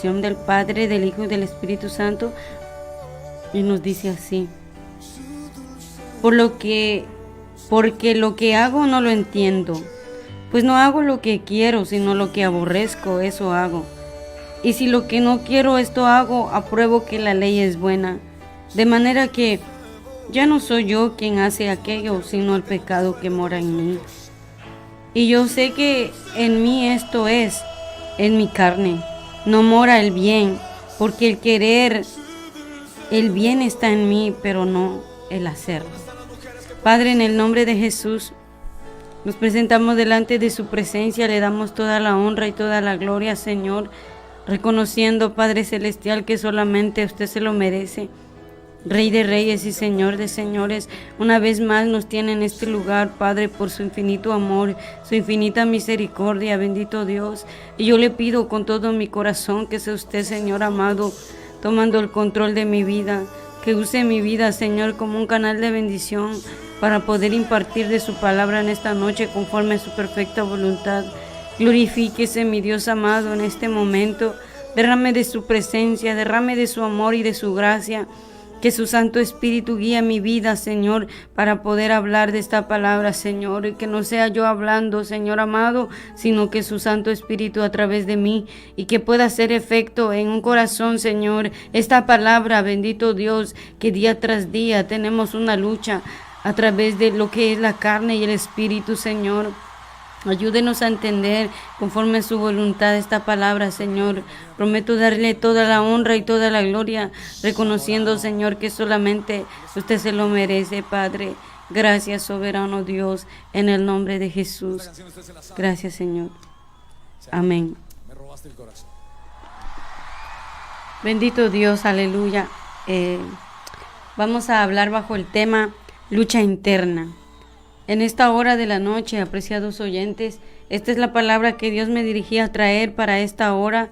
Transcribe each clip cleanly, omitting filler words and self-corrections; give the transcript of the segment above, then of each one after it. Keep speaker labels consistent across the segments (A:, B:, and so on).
A: Del Padre, del Hijo y del Espíritu Santo, y nos dice así: porque lo que hago no lo entiendo, pues no hago lo que quiero, sino lo que aborrezco, eso hago. Y si lo que no quiero esto hago, apruebo que la ley es buena, de manera que ya no soy yo quien hace aquello, sino el pecado que mora en mí. Y yo sé que en mí esto es, en mi carne, no mora el bien, porque el querer el bien está en mí, pero no el hacerlo. Padre, en el nombre de Jesús, nos presentamos delante de su presencia, le damos toda la honra y toda la gloria, Señor, reconociendo, Padre Celestial, que solamente usted se lo merece. Rey de reyes y Señor de señores, una vez más nos tiene en este lugar, Padre, por su infinito amor, su infinita misericordia, bendito Dios. Y yo le pido con todo mi corazón que sea usted, Señor amado, tomando el control de mi vida, que use mi vida, Señor, como un canal de bendición para poder impartir de su palabra en esta noche conforme a su perfecta voluntad. Glorifíquese, mi Dios amado, en este momento. Derrame de su presencia, derrame de su amor y de su gracia. Que su Santo Espíritu guíe mi vida, Señor, para poder hablar de esta palabra, Señor. Y que no sea yo hablando, Señor amado, sino que su Santo Espíritu a través de mí. Y que pueda hacer efecto en un corazón, Señor. Esta palabra, bendito Dios, que día tras día tenemos una lucha a través de lo que es la carne y el Espíritu, Señor. Ayúdenos a entender conforme a su voluntad esta palabra, Señor. Prometo darle toda la honra y toda la gloria, reconociendo, Señor, que solamente usted se lo merece, Padre. Gracias, soberano Dios, en el nombre de Jesús. Gracias, Señor. Amén. Bendito Dios, aleluya. Vamos a hablar bajo el tema lucha interna. En esta hora de la noche, apreciados oyentes, esta es la palabra que Dios me dirigía a traer para esta hora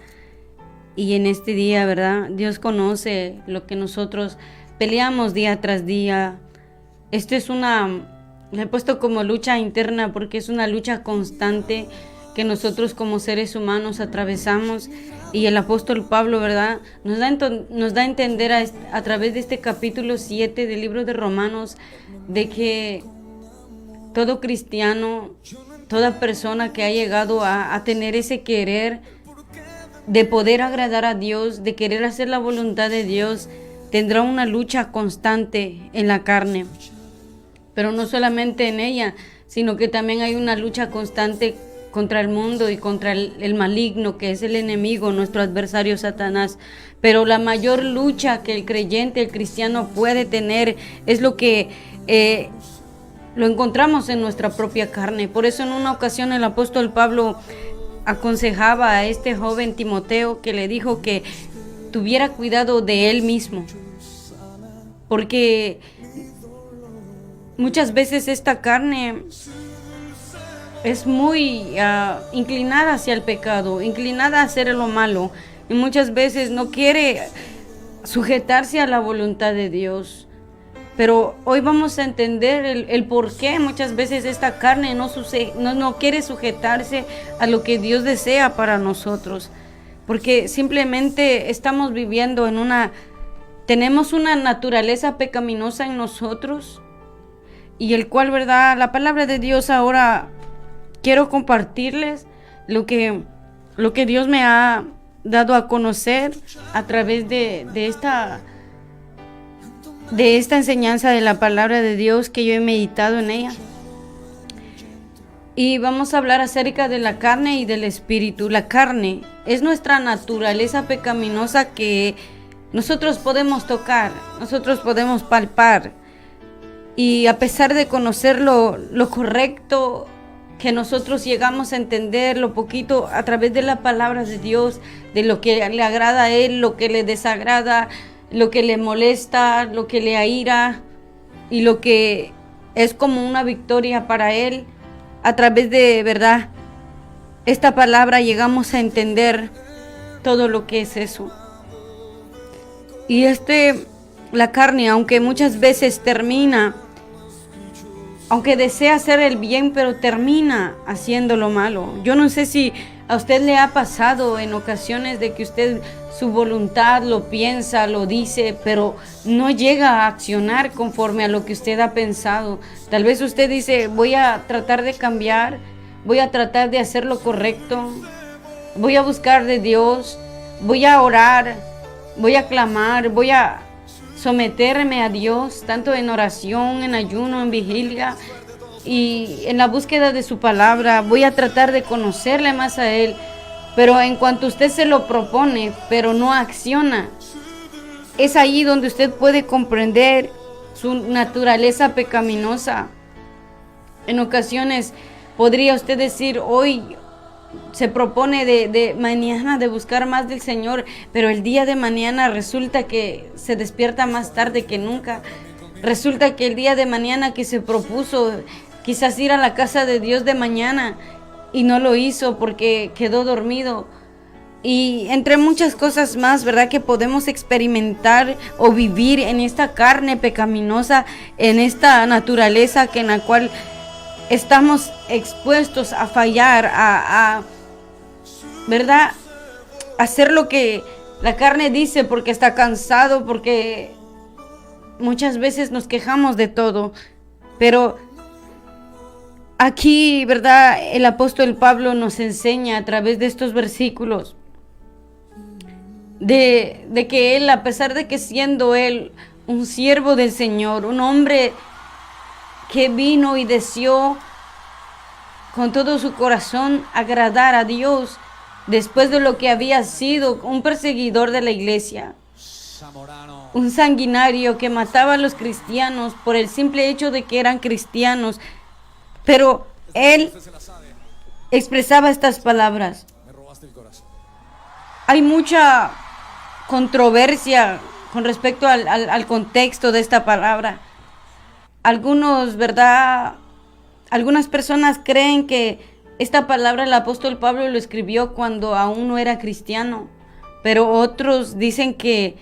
A: y en este día, ¿verdad? Dios conoce lo que nosotros peleamos día tras día. Esto es le he puesto como lucha interna porque es una lucha constante que nosotros como seres humanos atravesamos. Y el apóstol Pablo, ¿verdad?, nos da a entender a través de este capítulo 7 del libro de Romanos de que todo cristiano, toda persona que ha llegado a tener ese querer de poder agradar a Dios, de querer hacer la voluntad de Dios, tendrá una lucha constante en la carne. Pero no solamente en ella, sino que también hay una lucha constante contra el mundo y contra el maligno, que es el enemigo, nuestro adversario Satanás. Pero la mayor lucha que el creyente, el cristiano puede tener es lo que lo encontramos en nuestra propia carne. Por eso en una ocasión el apóstol Pablo aconsejaba a este joven Timoteo, que le dijo que tuviera cuidado de él mismo, porque muchas veces esta carne es muy inclinada hacia el pecado, inclinada a hacer lo malo, y muchas veces no quiere sujetarse a la voluntad de Dios. Pero hoy vamos a entender el por qué muchas veces esta carne no quiere sujetarse a lo que Dios desea para nosotros. Porque simplemente estamos viviendo tenemos una naturaleza pecaminosa en nosotros, y el cual, ¿verdad?, la palabra de Dios ahora quiero compartirles lo que Dios me ha dado a conocer a través de esta enseñanza de la palabra de Dios, que yo he meditado en ella. Y vamos a hablar acerca de la carne y del espíritu. La carne es nuestra naturaleza pecaminosa que nosotros podemos tocar, nosotros podemos palpar. Y a pesar de conocer lo correcto que nosotros llegamos a entender, lo poquito a través de la palabra de Dios, de lo que le agrada a Él, lo que le desagrada, lo que le molesta, lo que le aira y lo que es como una victoria para Él. A través de, ¿verdad?, esta palabra llegamos a entender todo lo que es eso. Y la carne, aunque muchas veces aunque desea hacer el bien, pero termina haciendo lo malo. Yo no sé si ¿A usted le ha pasado en ocasiones de que usted su voluntad lo piensa, lo dice, pero no llega a accionar conforme a lo que usted ha pensado? Tal vez usted dice, voy a tratar de cambiar, voy a tratar de hacer lo correcto, voy a buscar de Dios, voy a orar, voy a clamar, voy a someterme a Dios, tanto en oración, en ayuno, en vigilia y en la búsqueda de su palabra. Voy a tratar de conocerle más a Él. Pero en cuanto usted se lo propone, pero no acciona, es ahí donde usted puede comprender su naturaleza pecaminosa. En ocasiones podría usted decir, hoy se propone de mañana de buscar más del Señor, pero el día de mañana resulta que se despierta más tarde que nunca. Resulta que el día de mañana que se propuso quizás ir a la casa de Dios de mañana y no lo hizo porque quedó dormido. Y entre muchas cosas más, ¿verdad?, que podemos experimentar o vivir en esta carne pecaminosa, en esta naturaleza en la cual estamos expuestos a fallar, ¿verdad?, hacer lo que la carne dice porque está cansado, porque muchas veces nos quejamos de todo. Pero aquí, ¿verdad?, el apóstol Pablo nos enseña a través de estos versículos de que él, a pesar de que siendo él un siervo del Señor, un hombre que vino y deseó con todo su corazón agradar a Dios, después de lo que había sido un perseguidor de la iglesia, un sanguinario que mataba a los cristianos por el simple hecho de que eran cristianos, pero él expresaba estas palabras. Hay mucha controversia con respecto al contexto de esta palabra. Algunos, ¿verdad?, algunas personas creen que esta palabra el apóstol Pablo lo escribió cuando aún no era cristiano, pero otros dicen que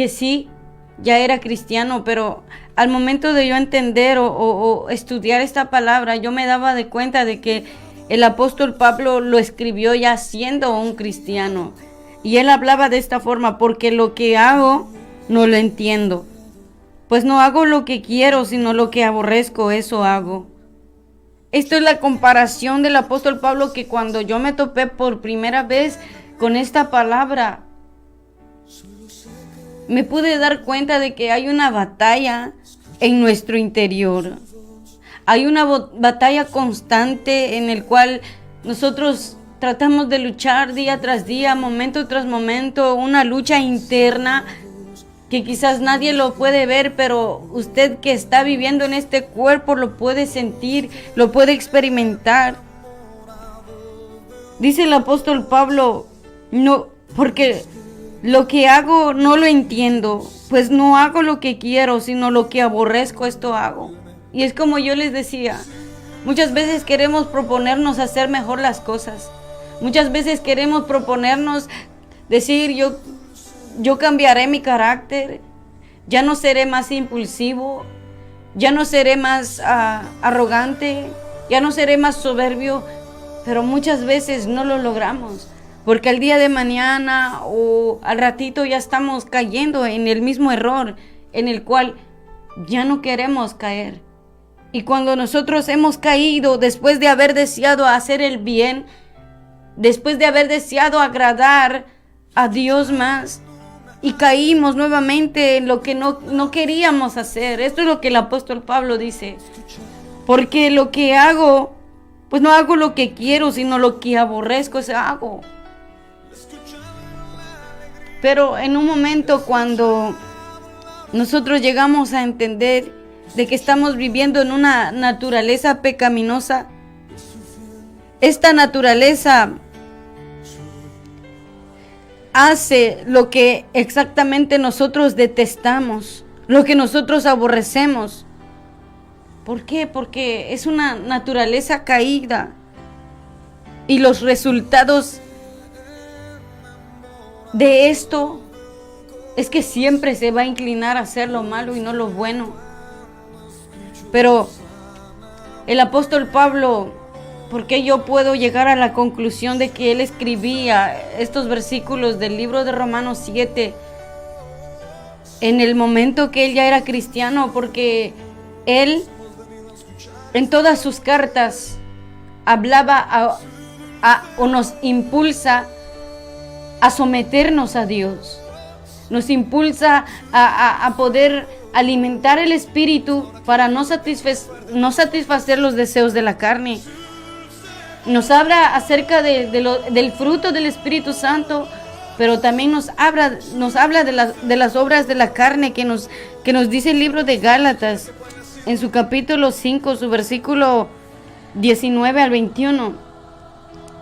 A: sí, ya era cristiano. Pero al momento de yo entender o estudiar esta palabra, yo me daba de cuenta de que el apóstol Pablo lo escribió ya siendo un cristiano. Y él hablaba de esta forma: porque lo que hago no lo entiendo, pues no hago lo que quiero, sino lo que aborrezco, eso hago. Esto es la comparación del apóstol Pablo, que cuando yo me topé por primera vez con esta palabra, me pude dar cuenta de que hay una batalla en nuestro interior. Hay una batalla constante en el cual nosotros tratamos de luchar día tras día, momento tras momento, una lucha interna que quizás nadie lo puede ver, pero usted que está viviendo en este cuerpo lo puede sentir, lo puede experimentar. Dice el apóstol Pablo, no, porque lo que hago no lo entiendo, pues no hago lo que quiero, sino lo que aborrezco, esto hago. Y es como yo les decía, muchas veces queremos proponernos hacer mejor las cosas. Muchas veces queremos proponernos decir, yo cambiaré mi carácter, ya no seré más impulsivo, ya no seré más arrogante, ya no seré más soberbio, pero muchas veces no lo logramos, porque al día de mañana o al ratito ya estamos cayendo en el mismo error en el cual ya no queremos caer. Y cuando nosotros hemos caído después de haber deseado hacer el bien, después de haber deseado agradar a Dios más, y caímos nuevamente en lo que no queríamos hacer. Esto es lo que el apóstol Pablo dice: porque lo que hago, pues no hago lo que quiero, sino lo que aborrezco, eso hago. Pero en un momento cuando nosotros llegamos a entender de que estamos viviendo en una naturaleza pecaminosa, esta naturaleza hace lo que exactamente nosotros detestamos, lo que nosotros aborrecemos. ¿Por qué? Porque es una naturaleza caída. Y los resultados de esto es que siempre se va a inclinar a hacer lo malo y no lo bueno. Pero el apóstol Pablo porque yo puedo llegar a la conclusión de que él escribía estos versículos del libro de Romanos 7 en el momento que él ya era cristiano, porque él en todas sus cartas hablaba o nos impulsa a someternos a Dios, nos impulsa a poder alimentar el espíritu para no satisfacer los deseos de la carne. Nos habla acerca del fruto del Espíritu Santo, pero también nos habla de las obras de la carne que nos dice el libro de Gálatas en su capítulo 5, su versículo 19 al 21.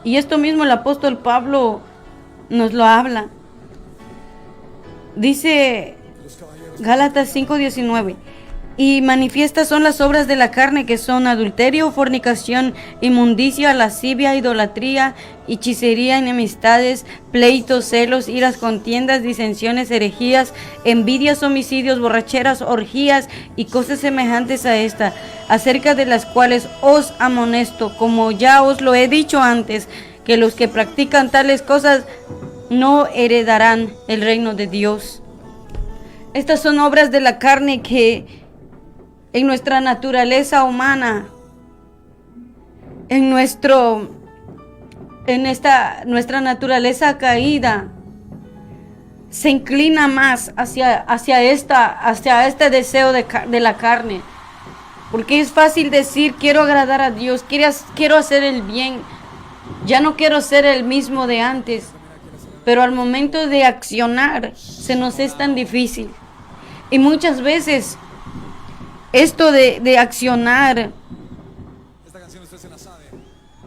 A: Y esto mismo el apóstol Pablo nos lo habla. Dice Gálatas 5:19: y manifiestas son las obras de la carne, que son adulterio, fornicación, inmundicia, lascivia, idolatría, hechicería, enemistades, pleitos, celos, iras, contiendas, disensiones, herejías, envidias, homicidios, borracheras, orgías y cosas semejantes a esta, acerca de las cuales os amonesto, como ya os lo he dicho antes, que los que practican tales cosas no heredarán el reino de Dios. Estas son obras de la carne que en nuestra naturaleza humana, nuestra naturaleza caída, se inclina más hacia este deseo de la carne. Porque es fácil decir, quiero agradar a Dios, quiero hacer el bien, ya no quiero ser el mismo de antes. Pero al momento de accionar, se nos es tan difícil. Y muchas veces, esto de accionar,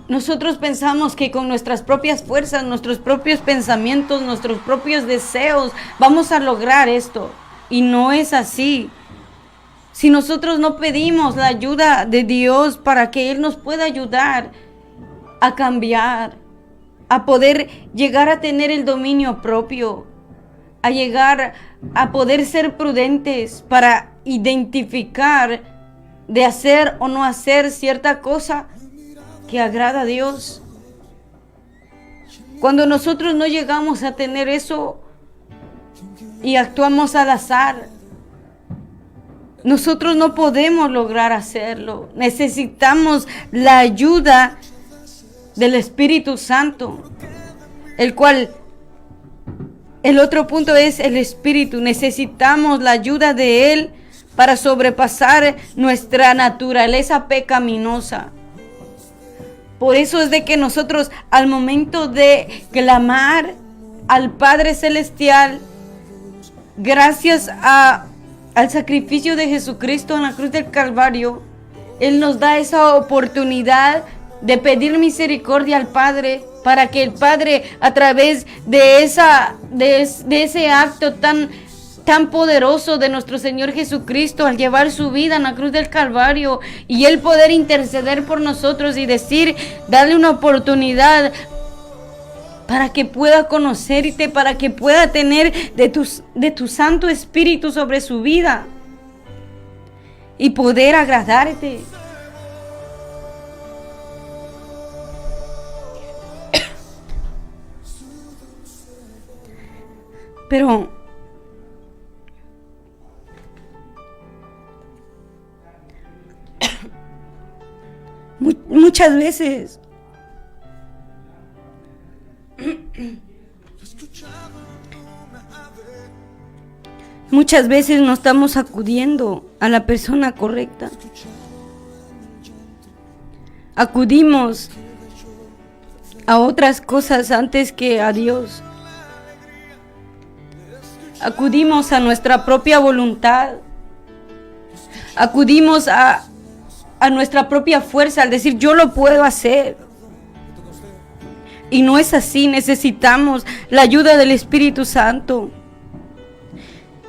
A: nosotros pensamos que con nuestras propias fuerzas, nuestros propios pensamientos, nuestros propios deseos, vamos a lograr esto. Y no es así. Si nosotros no pedimos la ayuda de Dios para que Él nos pueda ayudar a cambiar, a poder llegar a tener el dominio propio, a llegar a poder ser prudentes para identificar de hacer o no hacer cierta cosa que agrada a Dios. Cuando nosotros no llegamos a tener eso y actuamos al azar, nosotros no podemos lograr hacerlo. Necesitamos la ayuda del Espíritu Santo, el cual, el otro punto es el Espíritu. Necesitamos la ayuda de Él para sobrepasar nuestra naturaleza pecaminosa. Por eso es de que nosotros, al momento de clamar al Padre Celestial, gracias al sacrificio de Jesucristo en la cruz del Calvario, Él nos da esa oportunidad de pedir misericordia al Padre, para que el Padre, a través de ese acto tan poderoso de nuestro Señor Jesucristo, al llevar su vida en la cruz del Calvario, y Él poder interceder por nosotros y decir, darle una oportunidad para que pueda conocerte, para que pueda tener de tu Santo Espíritu sobre su vida y poder agradarte. Pero muchas veces no estamos acudiendo a la persona correcta. Acudimos a otras cosas antes que a Dios. Acudimos a nuestra propia voluntad. Acudimos a nuestra propia fuerza al decir, yo lo puedo hacer. Y no es así. Necesitamos la ayuda del Espíritu Santo.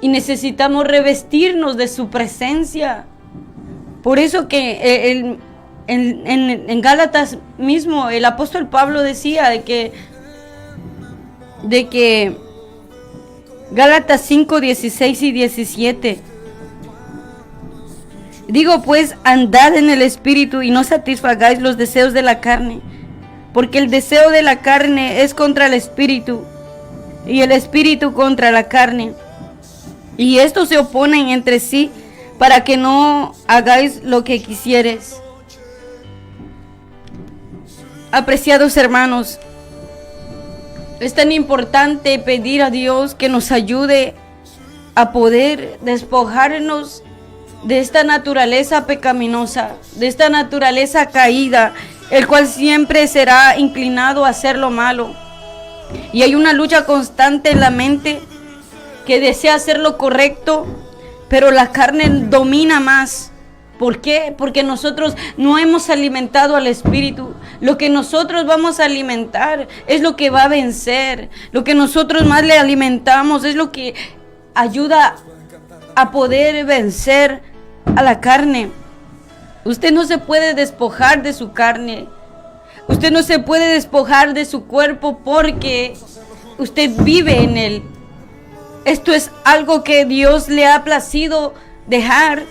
A: Y necesitamos revestirnos de su presencia. Por eso que en Gálatas mismo el apóstol Pablo decía de que Gálatas 5, 16 y 17, Digo pues, andad en el Espíritu y no satisfagáis los deseos de la carne, porque el deseo de la carne es contra el Espíritu, y el Espíritu contra la carne, y estos se oponen entre sí, para que no hagáis lo que quisieres. Apreciados hermanos, es tan importante pedir a Dios que nos ayude a poder despojarnos de esta naturaleza pecaminosa, de esta naturaleza caída, el cual siempre será inclinado a hacer lo malo. Y hay una lucha constante en la mente que desea hacer lo correcto, pero la carne domina más. ¿Por qué? Porque nosotros no hemos alimentado al Espíritu. Lo que nosotros vamos a alimentar es lo que va a vencer. Lo que nosotros más le alimentamos es lo que ayuda a poder vencer a la carne. Usted no se puede despojar de su carne. Usted no se puede despojar de su cuerpo porque usted vive en él. Esto es algo que Dios le ha placido dejar.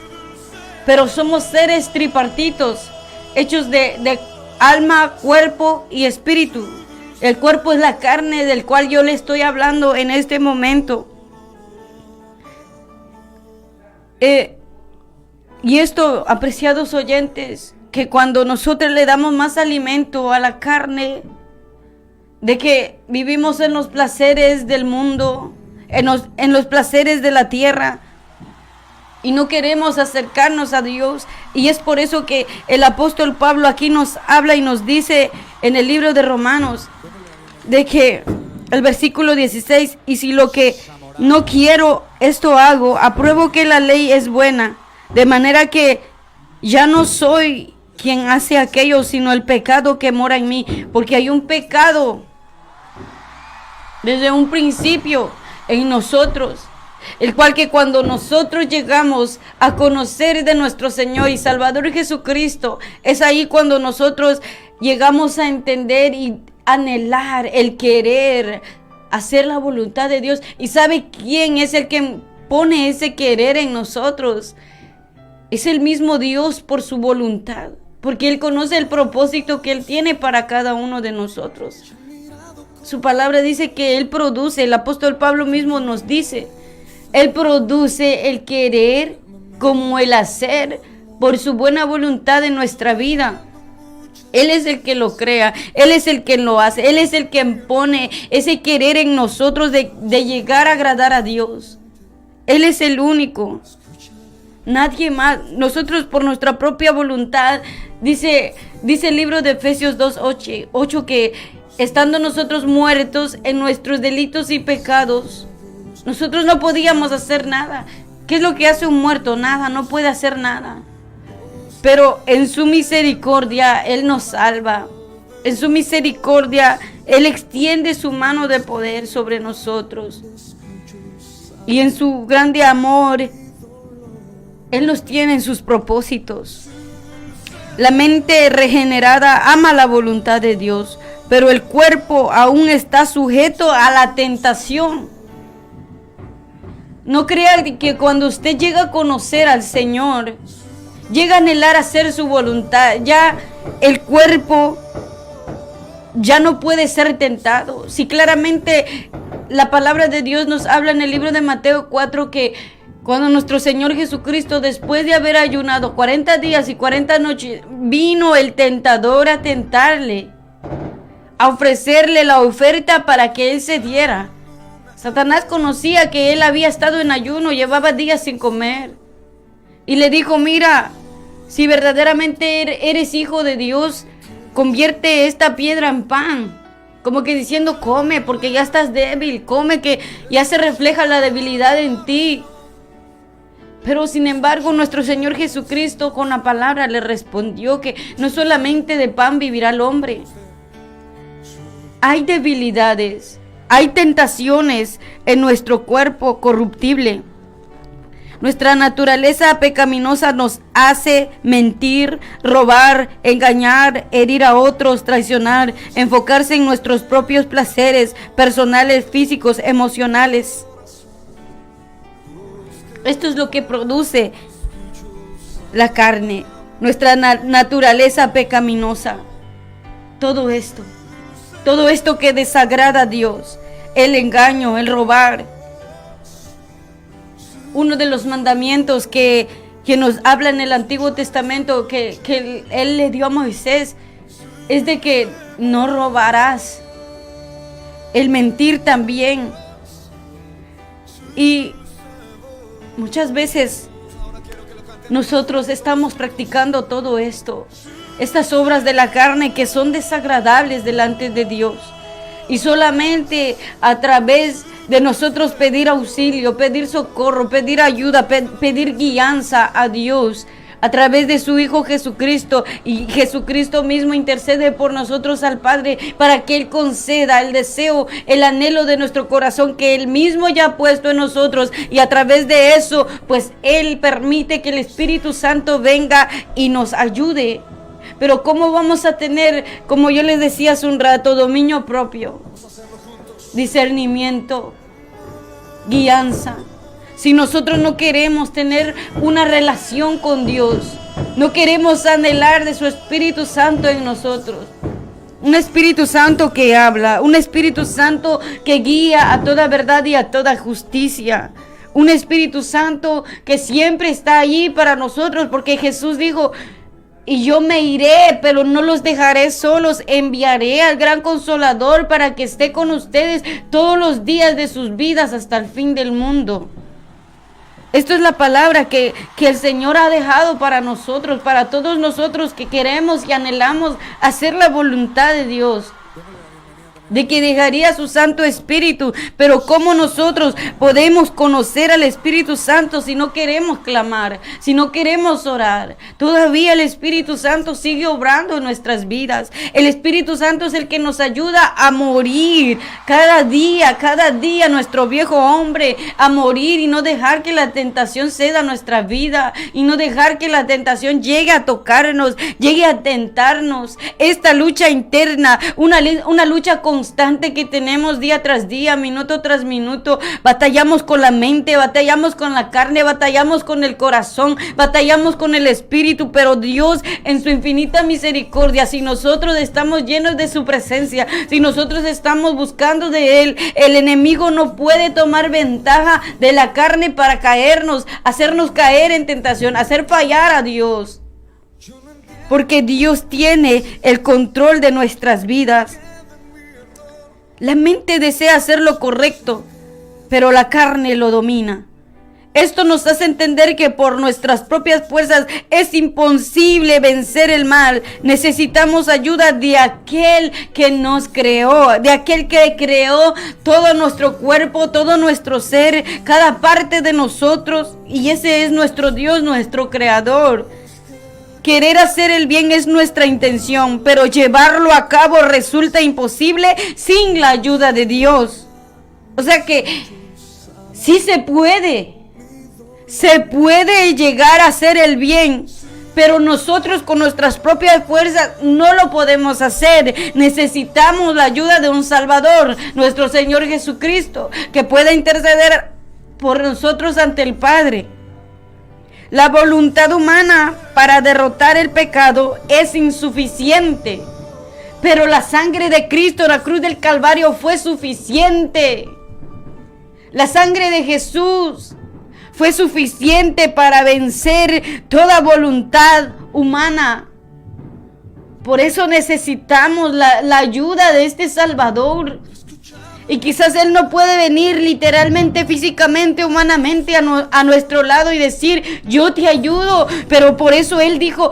A: Pero somos seres tripartitos, hechos de alma, cuerpo y espíritu. El cuerpo es la carne del cual yo le estoy hablando en este momento. Y esto, apreciados oyentes, que cuando nosotros le damos más alimento a la carne, de que vivimos en los placeres del mundo, en los placeres de la tierra, y no queremos acercarnos a Dios. Y es por eso que el apóstol Pablo aquí nos habla y nos dice en el libro de Romanos, de que el versículo 16, y si lo que no quiero, esto hago, apruebo que la ley es buena, de manera que ya no soy quien hace aquello, sino el pecado que mora en mí, porque hay un pecado desde un principio en nosotros, el cual que cuando nosotros llegamos a conocer de nuestro Señor y Salvador Jesucristo, es ahí cuando nosotros llegamos a entender y anhelar el querer hacer la voluntad de Dios. ¿Y sabe quién es el que pone ese querer en nosotros? Es el mismo Dios por su voluntad, porque Él conoce el propósito que Él tiene para cada uno de nosotros. Su palabra dice que Él produce, el apóstol Pablo mismo nos dice, Él produce el querer como el hacer por su buena voluntad en nuestra vida. Él es el que lo crea, Él es el que lo hace, Él es el que pone ese querer en nosotros de llegar a agradar a Dios. Él es el único, nadie más. Nosotros por nuestra propia voluntad, dice el libro de Efesios 2:8 que estando nosotros muertos en nuestros delitos y pecados, nosotros no podíamos hacer nada. ¿Qué es lo que hace un muerto? Nada, no puede hacer nada. Pero en su misericordia Él nos salva. En su misericordia Él extiende su mano de poder sobre nosotros. Y en su grande amor Él nos tiene en sus propósitos. La mente regenerada ama la voluntad de Dios, pero el cuerpo aún está sujeto a la tentación. No crea que cuando usted llega a conocer al Señor, llega a anhelar hacer su voluntad, ya el cuerpo ya no puede ser tentado. Si claramente la palabra de Dios nos habla en el libro de Mateo 4 que cuando nuestro Señor Jesucristo, después de haber ayunado 40 días y 40 noches, vino el tentador a tentarle, a ofrecerle la oferta para que Él se diera. Satanás conocía que Él había estado en ayuno, llevaba días sin comer. Y le dijo, mira, si verdaderamente eres hijo de Dios, convierte esta piedra en pan. Como que diciendo, come, porque ya estás débil, come, que ya se refleja la debilidad en ti. Pero sin embargo, nuestro Señor Jesucristo con la palabra le respondió que no solamente de pan vivirá el hombre. Hay debilidades. Hay tentaciones en nuestro cuerpo corruptible. Nuestra naturaleza pecaminosa nos hace mentir, robar, engañar, herir a otros, traicionar, enfocarse en nuestros propios placeres personales, físicos, emocionales. Esto es lo que produce la carne, nuestra naturaleza pecaminosa. Todo esto que desagrada a Dios, el engaño, el robar. Uno de los mandamientos que nos habla en el Antiguo Testamento, que Él le dio a Moisés, es de que no robarás. El mentir también. Y muchas veces nosotros estamos practicando todo esto, estas obras de la carne que son desagradables delante de Dios. Y solamente a través de nosotros pedir auxilio, pedir socorro, pedir ayuda, pedir guianza a Dios, a través de su Hijo Jesucristo, y Jesucristo mismo intercede por nosotros al Padre para que Él conceda el deseo, el anhelo de nuestro corazón que Él mismo ya ha puesto en nosotros, y a través de eso pues Él permite que el Espíritu Santo venga y nos ayude. Pero ¿cómo vamos a tener, como yo les decía hace un rato, dominio propio, discernimiento, guianza, si nosotros no queremos tener una relación con Dios, no queremos anhelar de su Espíritu Santo en nosotros? Un Espíritu Santo que habla, un Espíritu Santo que guía a toda verdad y a toda justicia. Un Espíritu Santo que siempre está allí para nosotros, porque Jesús dijo: y yo me iré, pero no los dejaré solos, enviaré al gran Consolador para que esté con ustedes todos los días de sus vidas hasta el fin del mundo. Esto es la palabra que el Señor ha dejado para nosotros, para todos nosotros que queremos y anhelamos hacer la voluntad de Dios, de que dejaría su Santo Espíritu. Pero ¿cómo nosotros podemos conocer al Espíritu Santo si no queremos clamar, si no queremos orar? Todavía el Espíritu Santo sigue obrando en nuestras vidas. El Espíritu Santo es el que nos ayuda a morir cada día nuestro viejo hombre, a morir y no dejar que la tentación ceda nuestra vida, y no dejar que la tentación llegue a tocarnos, llegue a tentarnos. Esta lucha interna, una lucha constante que tenemos día tras día, minuto tras minuto. Batallamos con la mente, batallamos con la carne, batallamos con el corazón, batallamos con el espíritu, pero Dios en su infinita misericordia, si nosotros estamos llenos de su presencia, si nosotros estamos buscando de Él, el enemigo no puede tomar ventaja de la carne para caernos, hacernos caer en tentación, hacer fallar a Dios, porque Dios tiene el control de nuestras vidas. La mente desea hacer lo correcto, pero la carne lo domina. Esto nos hace entender que por nuestras propias fuerzas es imposible vencer el mal. Necesitamos ayuda de aquel que nos creó, de aquel que creó todo nuestro cuerpo, todo nuestro ser, cada parte de nosotros. Y ese es nuestro Dios, nuestro creador. Querer hacer el bien es nuestra intención, pero llevarlo a cabo resulta imposible sin la ayuda de Dios. O sea que sí se puede llegar a hacer el bien, pero nosotros con nuestras propias fuerzas no lo podemos hacer. Necesitamos la ayuda de un Salvador, nuestro Señor Jesucristo, que pueda interceder por nosotros ante el Padre. La voluntad humana para derrotar el pecado es insuficiente, pero la sangre de Cristo en la cruz del Calvario fue suficiente. La sangre de Jesús fue suficiente para vencer toda voluntad humana. Por eso necesitamos la ayuda de este Salvador. Y quizás Él no puede venir literalmente, físicamente, humanamente a nuestro lado y decir: yo te ayudo. Pero por eso Él dijo: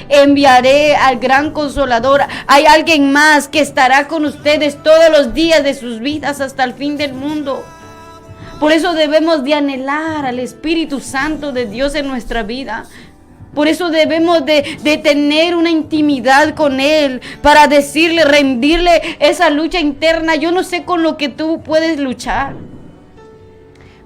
A: enviaré al gran Consolador. Hay alguien más que estará con ustedes todos los días de sus vidas hasta el fin del mundo. Por eso debemos de anhelar al Espíritu Santo de Dios en nuestra vida. Por eso debemos de tener una intimidad con Él, para decirle, rendirle esa lucha interna. Yo no sé con lo que tú puedes luchar,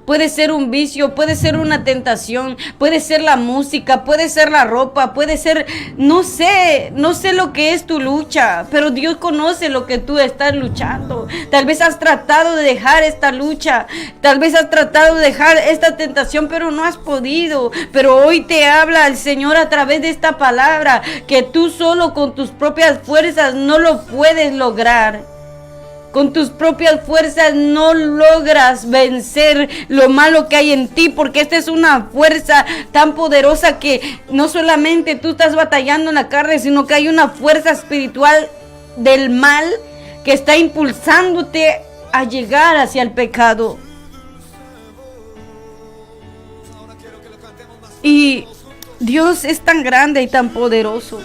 A: puede ser un vicio, puede ser una tentación, puede ser la música, puede ser la ropa, puede ser, no sé lo que es tu lucha, pero Dios conoce lo que tú estás luchando. Tal vez has tratado de dejar esta lucha, tal vez has tratado de dejar esta tentación, pero no has podido. Pero hoy te habla el Señor a través de esta palabra, que tú solo con tus propias fuerzas no lo puedes lograr. Con tus propias fuerzas no logras vencer lo malo que hay en ti, porque esta es una fuerza tan poderosa que no solamente tú estás batallando en la carne, sino que hay una fuerza espiritual del mal que está impulsándote a llegar hacia el pecado. Y Dios es tan grande y tan poderoso.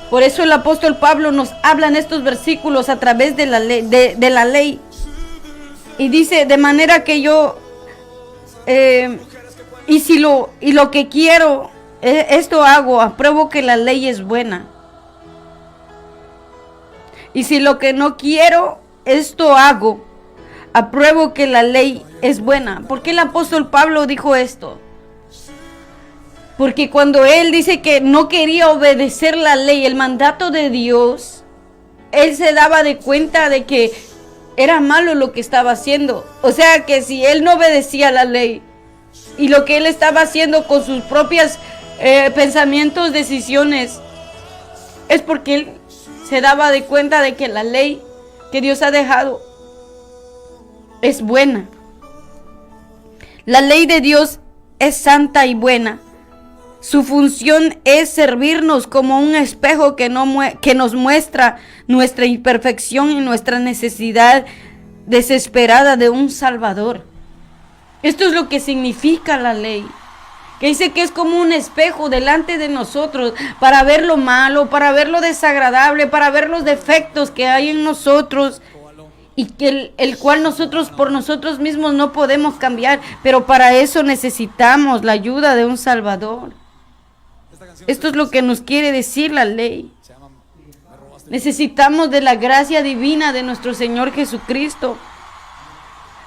A: Por eso el apóstol Pablo nos habla en estos versículos a través de la ley, de la ley. Y dice, de manera que yo, y lo que quiero, esto hago, apruebo que la ley es buena. Y si lo que no quiero, esto hago, apruebo que la ley es buena. ¿Por qué el apóstol Pablo dijo esto? Porque cuando él dice que no quería obedecer la ley, el mandato de Dios, él se daba de cuenta de que era malo lo que estaba haciendo. O sea que si él no obedecía la ley y lo que él estaba haciendo con sus propios pensamientos, decisiones, es porque él se daba de cuenta de que la ley que Dios ha dejado es buena. La ley de Dios es santa y buena. Su función es servirnos como un espejo que nos muestra nuestra imperfección y nuestra necesidad desesperada de un Salvador. Esto es lo que significa la ley. Que dice que es como un espejo delante de nosotros para ver lo malo, para ver lo desagradable, para ver los defectos que hay en nosotros. Y que el cual nosotros por nosotros mismos no podemos cambiar. Pero para eso necesitamos la ayuda de un Salvador. Esto es lo que nos quiere decir la ley. Necesitamos de la gracia divina de nuestro Señor Jesucristo.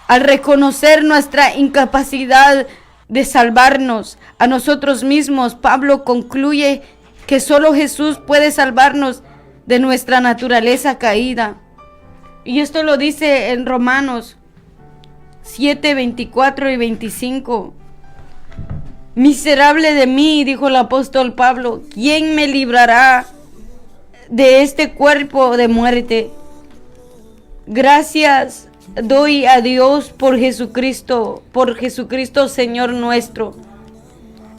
A: Al reconocer nuestra incapacidad de salvarnos a nosotros mismos, Pablo concluye que solo Jesús puede salvarnos de nuestra naturaleza caída. Y esto lo dice en Romanos 7, 24 y 25. Miserable de mí, dijo el apóstol Pablo, ¿quién me librará de este cuerpo de muerte? Gracias doy a Dios por Jesucristo Señor nuestro.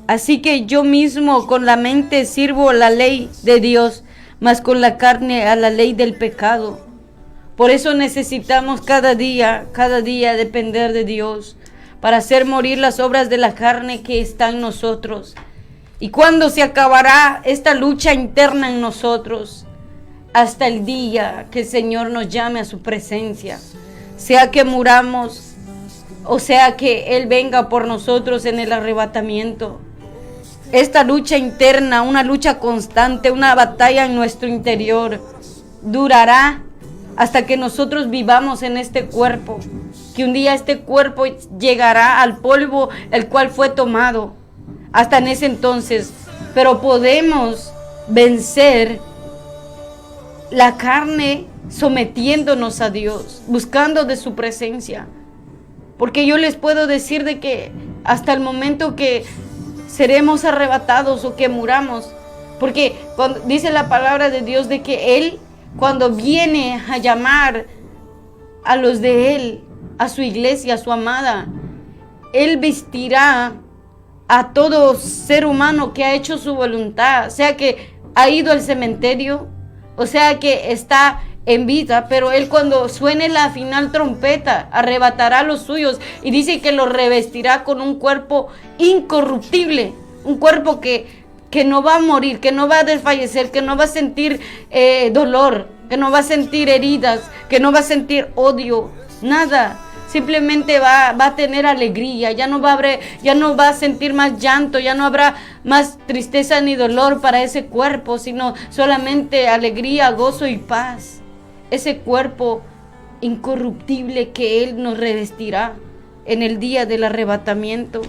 A: Así que yo mismo con la mente sirvo la ley de Dios, mas con la carne a la ley del pecado. Por eso necesitamos cada día depender de Dios, para hacer morir las obras de la carne que están en nosotros. ¿Y cuándo se acabará esta lucha interna en nosotros? Hasta el día que el Señor nos llame a su presencia. Sea que muramos, o sea que Él venga por nosotros en el arrebatamiento. Esta lucha interna, una lucha constante, una batalla en nuestro interior, durará hasta que nosotros vivamos en este cuerpo. Que un día este cuerpo llegará al polvo el cual fue tomado. Hasta en ese entonces. Pero podemos vencer la carne sometiéndonos a Dios, buscando de su presencia. Porque yo les puedo decir de que hasta el momento que seremos arrebatados o que muramos, porque cuando dice la palabra de Dios de que Él, cuando viene a llamar a los de Él, a su iglesia, a su amada, Él vestirá a todo ser humano que ha hecho su voluntad, sea que ha ido al cementerio, o sea que está en vida, pero Él cuando suene la final trompeta, arrebatará a los suyos y dice que los revestirá con un cuerpo incorruptible, un cuerpo que no va a morir, que no va a desfallecer, que no va a sentir dolor, que no va a sentir heridas, que no va a sentir odio, nada. Simplemente va a tener alegría, ya no va a sentir más llanto, ya no habrá más tristeza ni dolor para ese cuerpo, sino solamente alegría, gozo y paz. Ese cuerpo incorruptible que Él nos revestirá. en el día del arrebatamiento.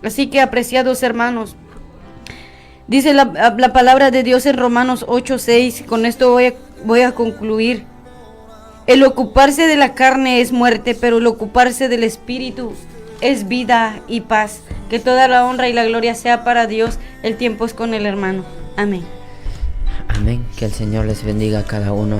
A: Así que, apreciados hermanos, dice la palabra de Dios en Romanos 8:6, con esto voy a concluir. El ocuparse de la carne es muerte, pero el ocuparse del Espíritu es vida y paz. Que toda la honra y la gloria sea para Dios. El tiempo es con el hermano. Amén.
B: Amén. Que el Señor les bendiga a cada uno.